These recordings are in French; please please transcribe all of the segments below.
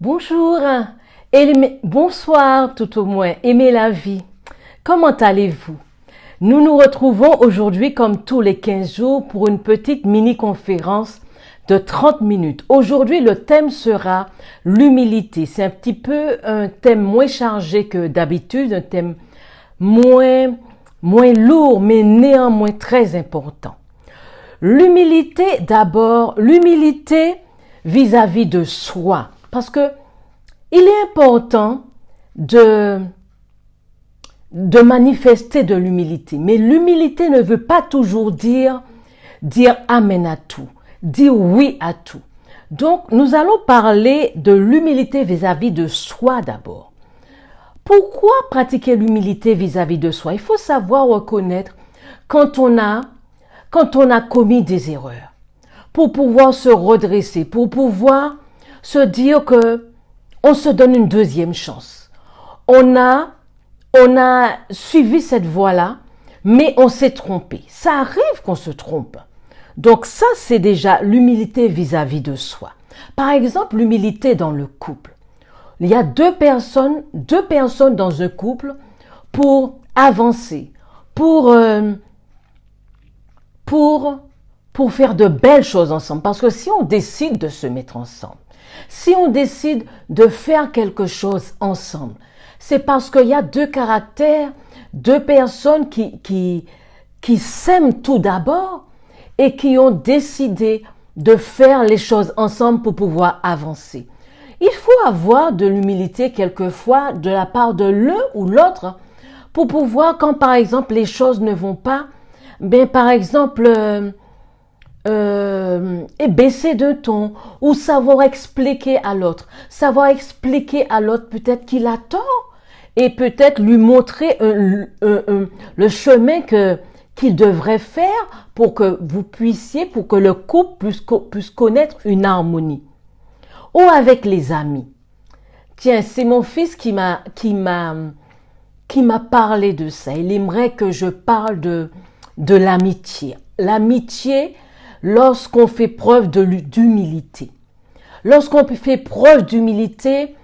Bonjour, bonsoir tout au moins, aimez la vie. Comment allez-vous? Nous nous retrouvons aujourd'hui comme tous les 15 jours pour une petite mini-conférence de 30 minutes. Aujourd'hui, le thème sera l'humilité. C'est un petit peu un thème moins chargé que d'habitude, un thème moins lourd, mais néanmoins très important. L'humilité d'abord, l'humilité vis-à-vis de soi. Parce que il est important de manifester de l'humilité. Mais l'humilité ne veut pas toujours dire amen à tout, dire oui à tout. Donc, nous allons parler de l'humilité vis-à-vis de soi d'abord. Pourquoi pratiquer l'humilité vis-à-vis de soi? Il faut savoir reconnaître quand on a commis des erreurs, pour pouvoir se redresser, pour pouvoir se dire que on se donne une deuxième chance. On a suivi cette voie-là, mais on s'est trompé. Ça arrive qu'on se trompe. Donc ça, c'est déjà l'humilité vis-à-vis de soi. Par exemple, l'humilité dans le couple. Il y a deux personnes dans un couple pour avancer, pour faire de belles choses ensemble. Parce que si on décide de se mettre ensemble, si on décide de faire quelque chose ensemble, c'est parce qu'il y a deux caractères, deux personnes qui s'aiment tout d'abord et qui ont décidé de faire les choses ensemble pour pouvoir avancer. Il faut avoir de l'humilité quelquefois de la part de l'un ou l'autre pour pouvoir, quand par exemple les choses ne vont pas, par exemple, et baisser d'un ton ou savoir expliquer à l'autre peut-être qu'il a tort et peut-être lui montrer le chemin qu'il devrait faire pour que le couple puisse connaître une harmonie. Ou avec les amis. Tiens, c'est mon fils qui m'a parlé de ça. Il aimerait que je parle de l'amitié. L'amitié, lorsqu'on fait preuve d'humilité. Lorsqu'on fait preuve d'humilité,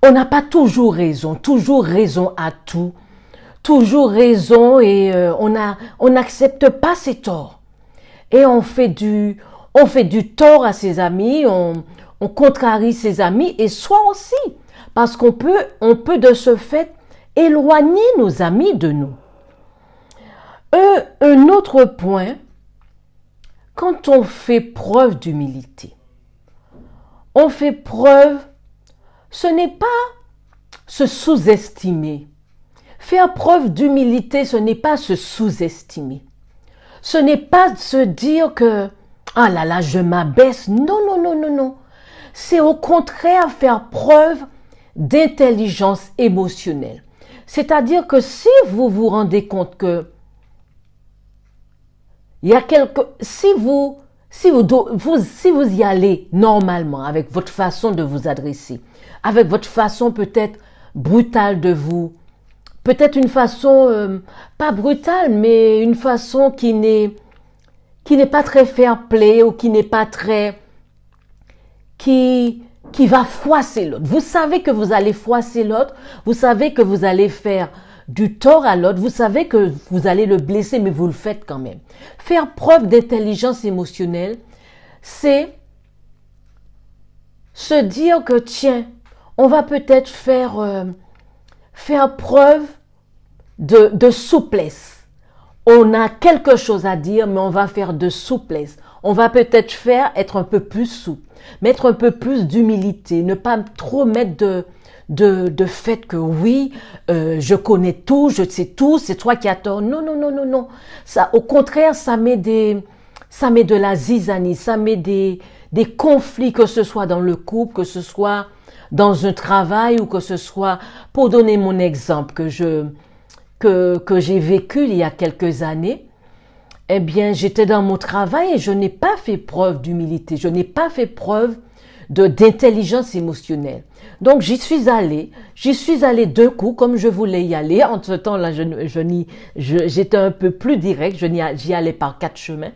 on n'a pas toujours raison à tout, toujours raison et on n'accepte pas ses torts. Et on fait du tort à ses amis, on contrarie ses amis et soi aussi, parce qu'on peut de ce fait éloigner nos amis de nous. Un autre point, quand on fait preuve d'humilité, ce n'est pas se sous-estimer. Faire preuve d'humilité, ce n'est pas se sous-estimer. Ce n'est pas se dire que « Ah là là, je m'abaisse ». Non. C'est au contraire faire preuve d'intelligence émotionnelle. C'est-à-dire que si vous vous rendez compte que si vous y allez normalement avec votre façon de vous adresser, avec votre façon peut-être brutale de vous, peut-être une façon pas brutale, mais une façon qui n'est pas très fair-play ou qui n'est pas très qui va froisser l'autre. Vous savez que vous allez froisser l'autre, vous savez que vous allez faire du tort à l'autre, vous savez que vous allez le blesser, mais vous le faites quand même. Faire preuve d'intelligence émotionnelle, c'est se dire que tiens, on va peut-être faire preuve de souplesse. On a quelque chose à dire, mais on va faire de souplesse. On va peut-être être un peu plus souple, mettre un peu plus d'humilité, ne pas trop mettre de fait que oui, je connais tout, je sais tout, c'est toi qui as tort. Non. Ça, au contraire, ça met de la zizanie, ça met des conflits, que ce soit dans le couple, que ce soit dans un travail ou que ce soit, pour donner mon exemple que j'ai vécu il y a quelques années. Eh bien, j'étais dans mon travail et je n'ai pas fait preuve d'humilité, je n'ai pas fait preuve d'intelligence émotionnelle. Donc, j'y suis allée d'un coup, comme je voulais y aller. En ce temps-là, j'étais un peu plus direct, j'y allais par 4 chemins.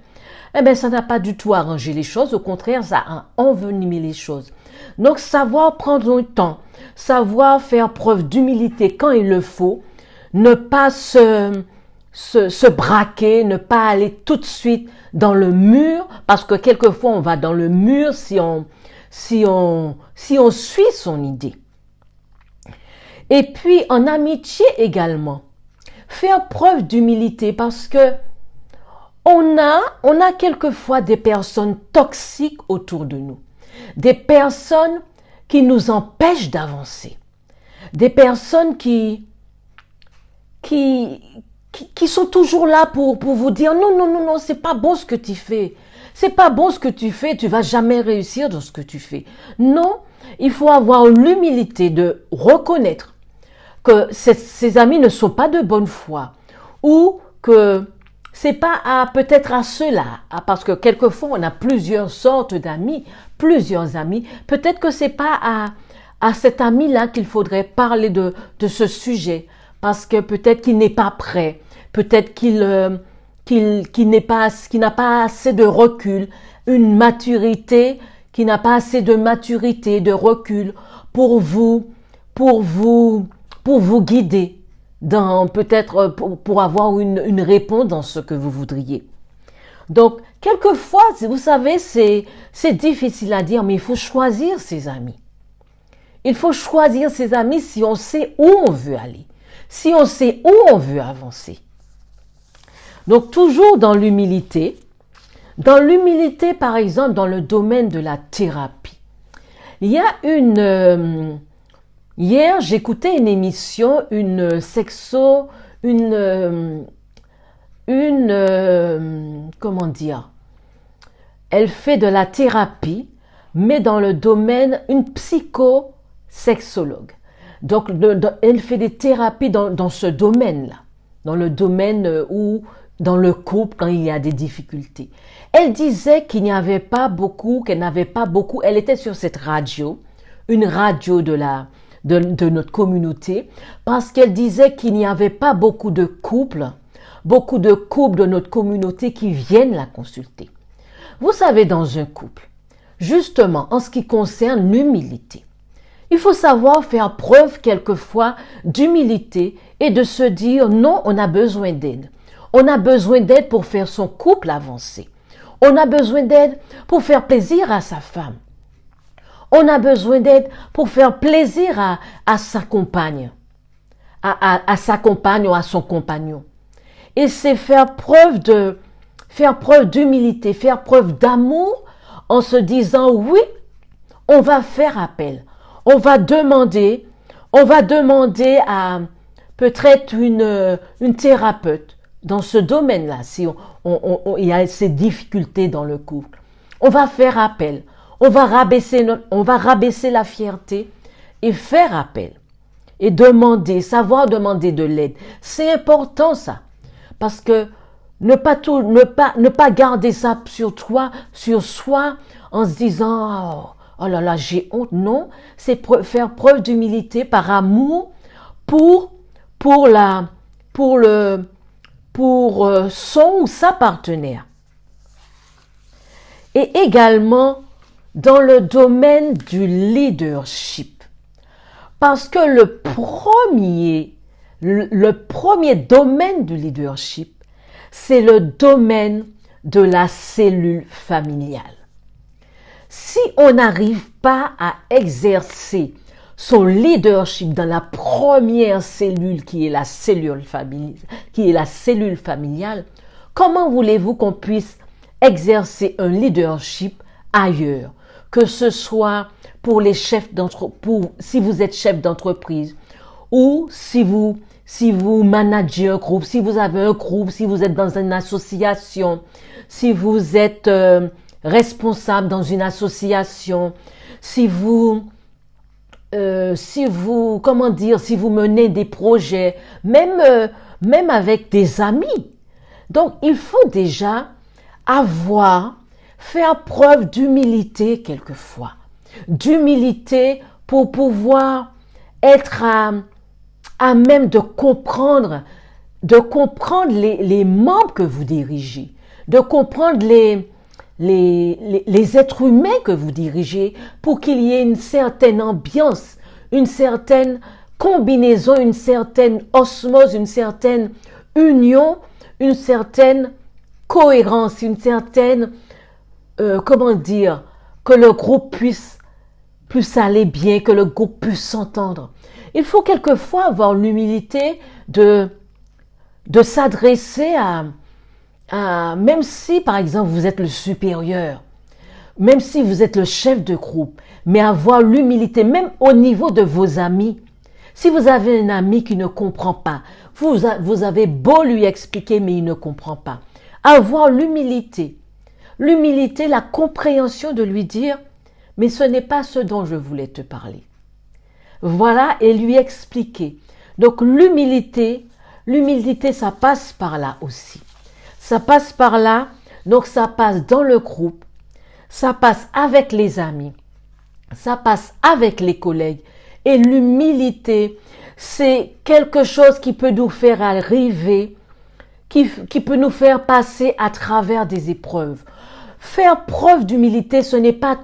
Eh bien, ça n'a pas du tout arrangé les choses, au contraire, ça a envenimé les choses. Donc, savoir prendre le temps, savoir faire preuve d'humilité quand il le faut, ne pas se braquer, ne pas aller tout de suite dans le mur, parce que quelquefois on va dans le mur si on suit son idée. Et puis en amitié également, faire preuve d'humilité parce que on a quelquefois des personnes toxiques autour de nous, des personnes qui nous empêchent d'avancer, des personnes qui sont toujours là pour vous dire non, c'est pas bon ce que tu fais. C'est pas bon ce que tu fais, tu vas jamais réussir dans ce que tu fais. Non, il faut avoir l'humilité de reconnaître que ces amis ne sont pas de bonne foi ou que c'est pas peut-être à ceux-là, parce que quelquefois on a plusieurs sortes d'amis, plusieurs amis. Peut-être que c'est pas à cet ami-là qu'il faudrait parler de ce sujet, parce que peut-être qu'il n'est pas prêt, peut-être qu'il n'a pas assez de recul, une maturité, qui n'a pas assez de maturité, de recul pour vous guider peut-être pour avoir une réponse dans ce que vous voudriez. Donc, quelquefois, vous savez, c'est difficile à dire, mais il faut choisir ses amis. Il faut choisir ses amis si on sait où on veut aller, si on sait où on veut avancer. Donc, toujours dans l'humilité. Dans l'humilité, par exemple, dans le domaine de la thérapie. Il y a hier, j'écoutais une émission, comment dire, elle fait de la thérapie, mais dans le domaine, une psychosexologue. Donc, elle fait des thérapies dans ce domaine-là, dans le domaine où, dans le couple, quand il y a des difficultés. Elle disait qu'elle n'avait pas beaucoup, elle était sur cette radio, une radio de notre communauté, parce qu'elle disait qu'il n'y avait pas beaucoup de couples de notre communauté qui viennent la consulter. Vous savez, dans un couple, justement, en ce qui concerne l'humilité, il faut savoir faire preuve quelquefois d'humilité et de se dire non, on a besoin d'aide. On a besoin d'aide pour faire son couple avancer. On a besoin d'aide pour faire plaisir à sa femme. On a besoin d'aide pour faire plaisir à sa compagne, à sa compagne ou à son compagnon. Et c'est faire preuve d'humilité, faire preuve d'amour en se disant oui, on va faire appel. On va demander à peut-être une thérapeute dans ce domaine-là, si il y a ces difficultés dans le couple. On va faire appel. On va rabaisser la fierté et faire appel. Et savoir demander de l'aide. C'est important ça. Parce que ne pas garder ça sur soi, en se disant, oh là là, j'ai honte. Non, c'est faire preuve d'humilité par amour pour son ou sa partenaire. Et également dans le domaine du leadership. Parce que le premier domaine du leadership, c'est le domaine de la cellule familiale. Si on n'arrive pas à exercer son leadership dans la première cellule qui est la cellule familiale, comment voulez-vous qu'on puisse exercer un leadership ailleurs, que ce soit pour les chefs si vous êtes chef d'entreprise ou si vous managez un groupe, si vous avez un groupe, si vous êtes dans une association, si vous êtes responsable dans une association, si vous menez des projets, même avec des amis. Donc, il faut déjà faire preuve d'humilité quelquefois. D'humilité pour pouvoir être à même de comprendre les membres que vous dirigez, de comprendre les êtres humains que vous dirigez pour qu'il y ait une certaine ambiance, une certaine combinaison, une certaine osmose, une certaine union, une certaine cohérence, une certaine, comment dire, que le groupe puisse aller bien, que le groupe puisse s'entendre. Il faut quelquefois avoir l'humilité de s'adresser même si par exemple vous êtes le supérieur, même si vous êtes le chef de groupe, mais avoir l'humilité même au niveau de vos amis. Si vous avez un ami qui ne comprend pas, vous avez beau lui expliquer mais il ne comprend pas. Avoir l'humilité, la compréhension de lui dire « mais ce n'est pas ce dont je voulais te parler ». Voilà, et lui expliquer. Donc l'humilité, ça passe par là aussi. Ça passe par là, donc ça passe dans le groupe, ça passe avec les amis, ça passe avec les collègues. Et l'humilité, c'est quelque chose qui peut nous faire arriver, qui peut nous faire passer à travers des épreuves. Faire preuve d'humilité, ce n'est pas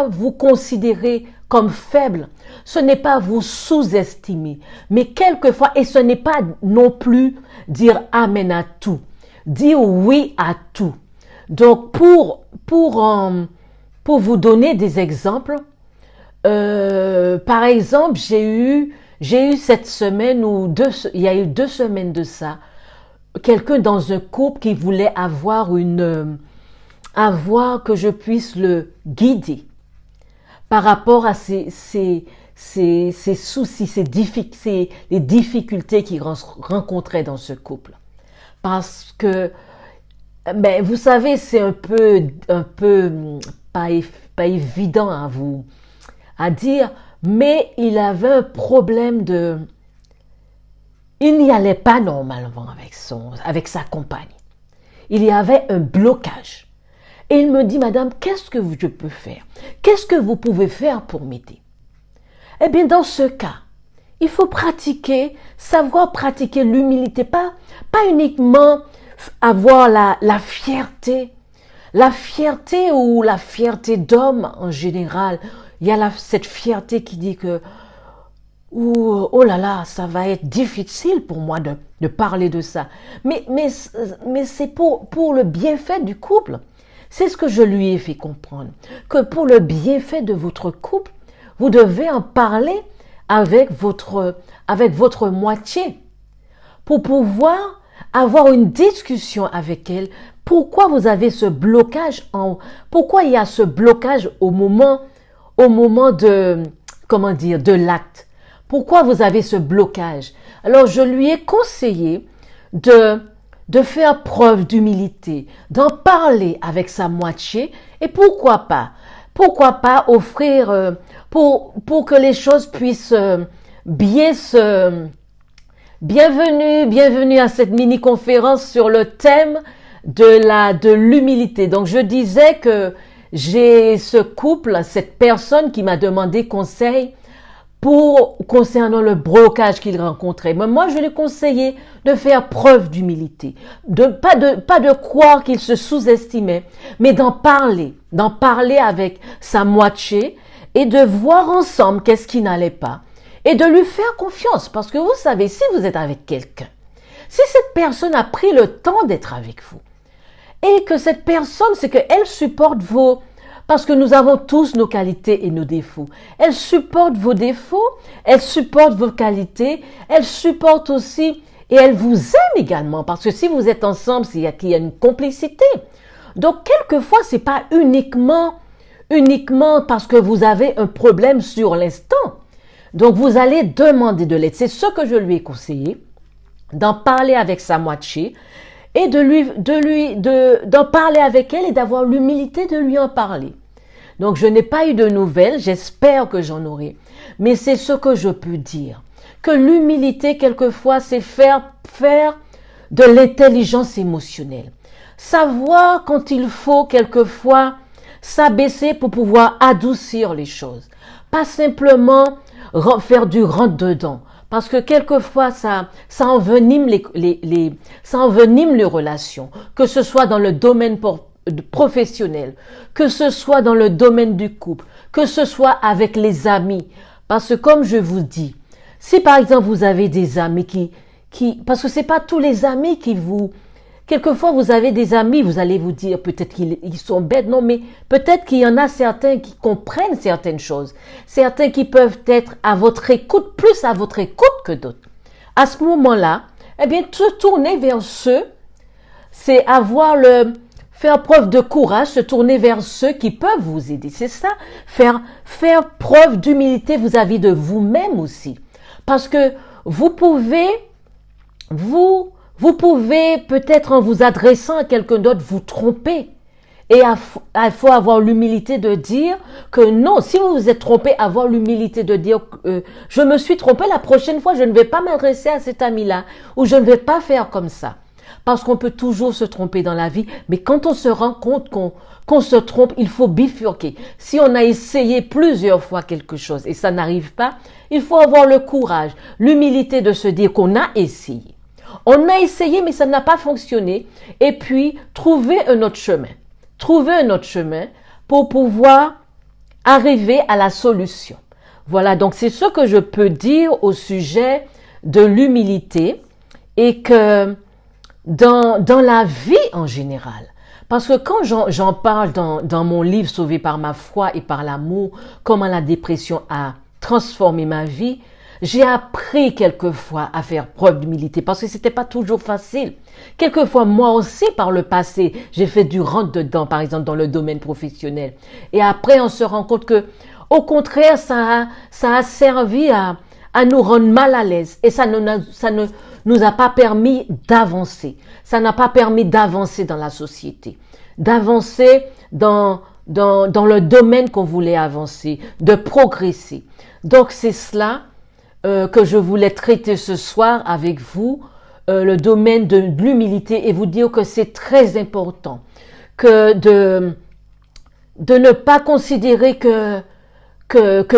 vous considérer comme faible, ce n'est pas vous sous-estimer, mais quelquefois, et ce n'est pas non plus dire amen à tout, dire oui à tout. Donc, pour vous donner des exemples, par exemple, j'ai eu cette semaine il y a eu 2 semaines de ça, quelqu'un dans un couple qui voulait avoir que je puisse le guider par rapport à ses soucis, les difficultés qu'il rencontrait dans ce couple. Parce que, vous savez, c'est un peu pas évident à dire, mais il avait un problème il n'y allait pas normalement avec sa compagne. Il y avait un blocage. Et il me dit, madame, qu'est-ce que je peux faire? Qu'est-ce que vous pouvez faire pour m'aider? Eh bien, dans ce cas, il faut savoir pratiquer l'humilité, pas uniquement avoir la fierté. La fierté ou la fierté d'homme en général, il y a cette fierté qui dit que oh là là, ça va être difficile pour moi de parler de ça. Mais c'est pour le bienfait du couple. C'est ce que je lui ai fait comprendre. Que pour le bienfait de votre couple, vous devez en parler avec votre moitié. Pour pouvoir avoir une discussion avec elle. Pourquoi vous avez ce blocage pourquoi il y a ce blocage au moment de l'acte? Pourquoi vous avez ce blocage? Alors, je lui ai conseillé de faire preuve d'humilité, d'en parler avec sa moitié et pourquoi pas offrir, pour que les choses puissent bienvenue à cette mini-conférence sur le thème de l'humilité. Donc, je disais que j'ai ce couple, cette personne qui m'a demandé conseil concernant le blocage qu'il rencontrait. Mais moi, je lui conseillais de faire preuve d'humilité, pas de croire qu'il se sous-estimait, mais d'en parler avec sa moitié et de voir ensemble qu'est-ce qui n'allait pas et de lui faire confiance. Parce que vous savez, si vous êtes avec quelqu'un, si cette personne a pris le temps d'être avec vous et que cette personne, c'est qu'elle supporte parce que nous avons tous nos qualités et nos défauts. Elle supporte vos défauts, elle supporte vos qualités, elle supporte aussi et elle vous aime également. Parce que si vous êtes ensemble, c'est qu'il y a une complicité. Donc, quelquefois, c'est pas uniquement parce que vous avez un problème sur l'instant. Donc, vous allez demander de l'aide. C'est ce que je lui ai conseillé, d'en parler avec sa moitié et d'en parler avec elle et d'avoir l'humilité de lui en parler. Donc, je n'ai pas eu de nouvelles, j'espère que j'en aurai. Mais c'est ce que je peux dire. Que l'humilité, quelquefois, c'est faire de l'intelligence émotionnelle. Savoir quand il faut, quelquefois, s'abaisser pour pouvoir adoucir les choses. Pas simplement faire du rentre-dedans. Parce que quelquefois, ça envenime les relations. Que ce soit dans le domaine professionnel, que ce soit dans le domaine du couple, que ce soit avec les amis. Parce que comme je vous dis, si par exemple vous avez des amis parce que c'est pas tous les amis qui vous, quelquefois vous avez des amis, vous allez vous dire peut-être qu'ils sont bêtes, non, mais peut-être qu'il y en a certains qui comprennent certaines choses, certains qui peuvent être à votre écoute, plus à votre écoute que d'autres. À ce moment-là, eh bien, se tourner vers ceux, c'est faire preuve de courage, se tourner vers ceux qui peuvent vous aider. C'est ça, faire preuve d'humilité vis-à-vis de vous-même aussi. Parce que vous pouvez peut-être en vous adressant à quelqu'un d'autre vous tromper. Et il faut avoir l'humilité de dire que non, si vous vous êtes trompé, avoir l'humilité de dire je me suis trompé, la prochaine fois je ne vais pas m'adresser à cet ami-là ou je ne vais pas faire comme ça. Parce qu'on peut toujours se tromper dans la vie, mais quand on se rend compte qu'on se trompe, il faut bifurquer. Si on a essayé plusieurs fois quelque chose et ça n'arrive pas, il faut avoir le courage, l'humilité de se dire qu'on a essayé. On a essayé, mais ça n'a pas fonctionné. Et puis, trouver un autre chemin. Trouver un autre chemin pour pouvoir arriver à la solution. Voilà, donc c'est ce que je peux dire au sujet de l'humilité et que dans la vie en général. Parce que quand j'en parle dans mon livre Sauvé par ma foi et par l'amour, comment la dépression a transformé ma vie, j'ai appris quelquefois à faire preuve d'humilité parce que c'était pas toujours facile. Quelquefois, moi aussi, par le passé, j'ai fait du rentre-dedans, par exemple, dans le domaine professionnel. Et après, on se rend compte que, au contraire, ça a servi à nous rendre mal à l'aise. Et ça ne nous a pas permis d'avancer. Ça n'a pas permis d'avancer dans la société. D'avancer dans le domaine qu'on voulait avancer. De progresser. Donc, c'est cela que je voulais traiter ce soir avec vous, le domaine de l'humilité et vous dire que c'est très important que de ne pas considérer que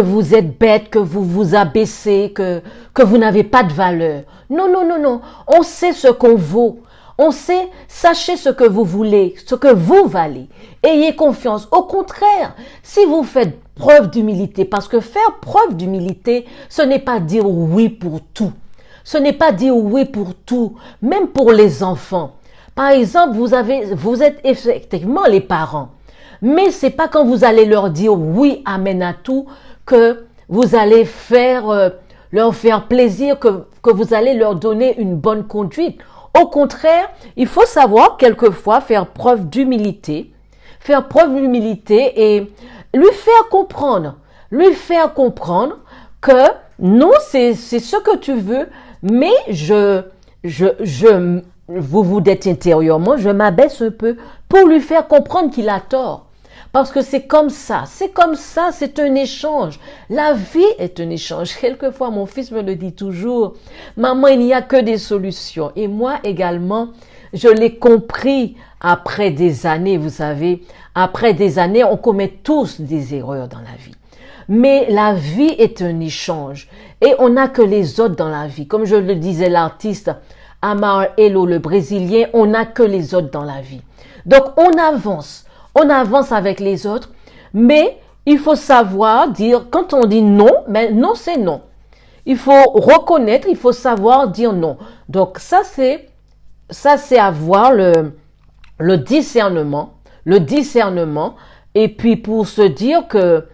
vous êtes bête, que vous vous abaissez, que vous n'avez pas de valeur. Non, non, non, non. On sait ce qu'on vaut. On sait, sachez ce que vous voulez, ce que vous valez. Ayez confiance. Au contraire, si vous faites preuve d'humilité, parce que faire preuve d'humilité, ce n'est pas dire oui pour tout. Ce n'est pas dire oui pour tout, même pour les enfants. Par exemple, vous êtes effectivement les parents. Mais c'est pas quand vous allez leur dire oui, amen à tout, que vous allez leur faire plaisir, que vous allez leur donner une bonne conduite. Au contraire, il faut savoir quelquefois faire preuve d'humilité et lui faire comprendre que non, c'est ce que tu veux, mais vous dites intérieurement, je m'abaisse un peu pour lui faire comprendre qu'il a tort. Parce que c'est comme ça, c'est un échange. La vie est un échange. Quelquefois, mon fils me le dit toujours, maman, il n'y a que des solutions. Et moi également, je l'ai compris après des années, vous savez, après des années, on commet tous des erreurs dans la vie. Mais la vie est un échange et on n'a que les autres dans la vie. Comme je le disait l'artiste Amar Elo, le Brésilien, on n'a que les autres dans la vie. Donc on avance avec les autres, mais il faut savoir dire, quand on dit non, mais non c'est non. Il faut reconnaître, il faut savoir dire non. Donc ça c'est avoir le discernement, et puis pour se dire que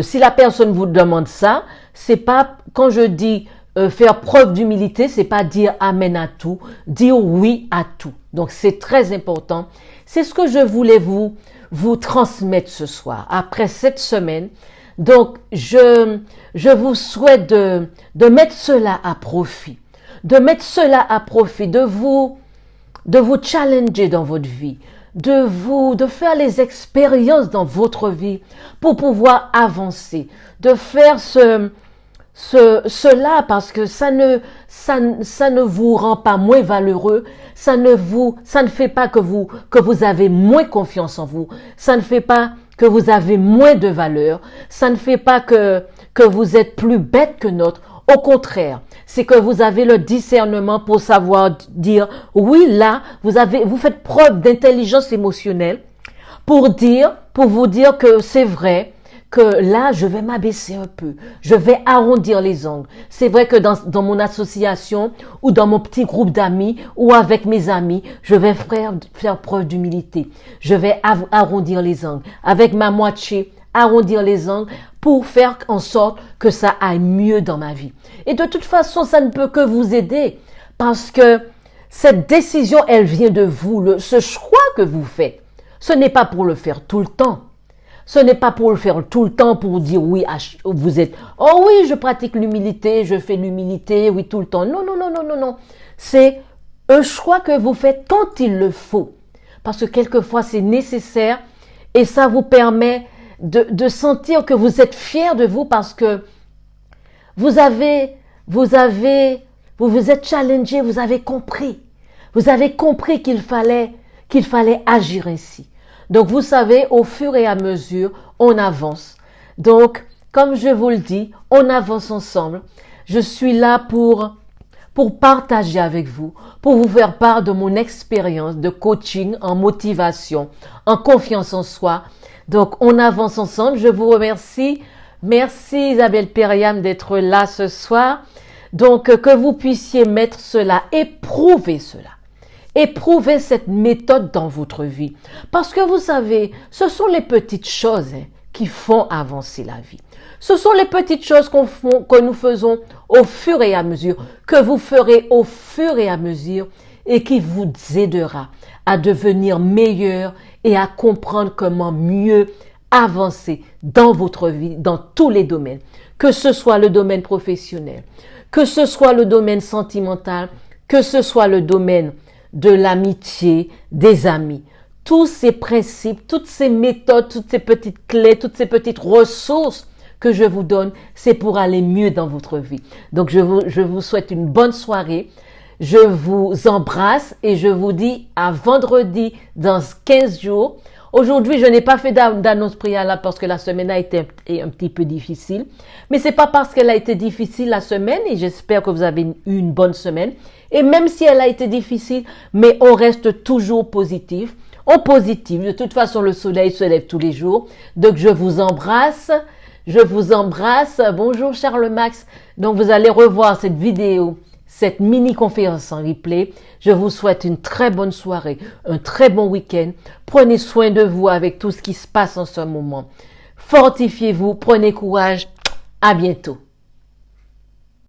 si la personne vous demande ça, c'est pas, quand je dis faire preuve d'humilité, c'est pas dire amen à tout, dire oui à tout. Donc c'est très important. C'est ce que je voulais vous transmettre ce soir, après cette semaine. Donc je vous souhaite de mettre cela à profit, de vous challenger dans votre vie, de faire les expériences dans votre vie pour pouvoir avancer, de faire cela parce que ça ne vous rend pas moins valeureux, ça ne fait pas que vous avez moins confiance en vous, ça ne fait pas que vous avez moins de valeur, ça ne fait pas que vous êtes plus bête que notre. Au contraire, c'est que vous avez le discernement pour savoir dire oui, là, vous faites preuve d'intelligence émotionnelle pour vous dire que c'est vrai, que là, je vais m'abaisser un peu. Je vais arrondir les angles. C'est vrai que dans mon association ou dans mon petit groupe d'amis ou avec mes amis, je vais faire preuve d'humilité. Je vais arrondir les angles. Avec ma moitié, arrondir les angles pour faire en sorte que ça aille mieux dans ma vie. Et de toute façon, ça ne peut que vous aider parce que cette décision, elle vient de vous. Ce choix que vous faites, ce n'est pas pour le faire tout le temps. Ce n'est pas pour le faire tout le temps, pour dire oui, vous êtes, oh oui, je pratique l'humilité, je fais l'humilité, oui, tout le temps. Non, non, non, non, non, non. C'est un choix que vous faites quand il le faut. Parce que quelquefois, c'est nécessaire et ça vous permet de sentir que vous êtes fier de vous parce que vous vous êtes challengé, vous avez compris. Vous avez compris qu'il fallait agir ainsi. Donc, vous savez, au fur et à mesure, on avance. Donc, comme je vous le dis, on avance ensemble. Je suis là pour partager avec vous, pour vous faire part de mon expérience de coaching en motivation, en confiance en soi. Donc, on avance ensemble. Je vous remercie. Merci Isabelle Periam d'être là ce soir. Donc, que vous puissiez mettre cela, éprouver cela. Éprouvez cette méthode dans votre vie. Parce que vous savez, ce sont les petites choses qui font avancer la vie. Ce sont les petites choses que nous faisons au fur et à mesure, que vous ferez au fur et à mesure et qui vous aidera à devenir meilleur et à comprendre comment mieux avancer dans votre vie, dans tous les domaines. Que ce soit le domaine professionnel, que ce soit le domaine sentimental, que ce soit le domaine de l'amitié, des amis. Tous ces principes, toutes ces méthodes, toutes ces petites clés, toutes ces petites ressources que je vous donne, c'est pour aller mieux dans votre vie. Donc, je vous souhaite une bonne soirée. Je vous embrasse et je vous dis à vendredi dans 15 jours. Aujourd'hui, je n'ai pas fait d'annonce préalable parce que la semaine a été un petit peu difficile. Mais c'est pas parce qu'elle a été difficile la semaine et j'espère que vous avez eu une bonne semaine. Et même si elle a été difficile, mais on reste toujours positif. On positive. De toute façon, le soleil se lève tous les jours. Donc, je vous embrasse. Je vous embrasse. Bonjour Charles Max. Donc, vous allez revoir cette vidéo, cette mini-conférence en replay. Je vous souhaite une très bonne soirée, un très bon week-end. Prenez soin de vous avec tout ce qui se passe en ce moment. Fortifiez-vous, prenez courage. À bientôt.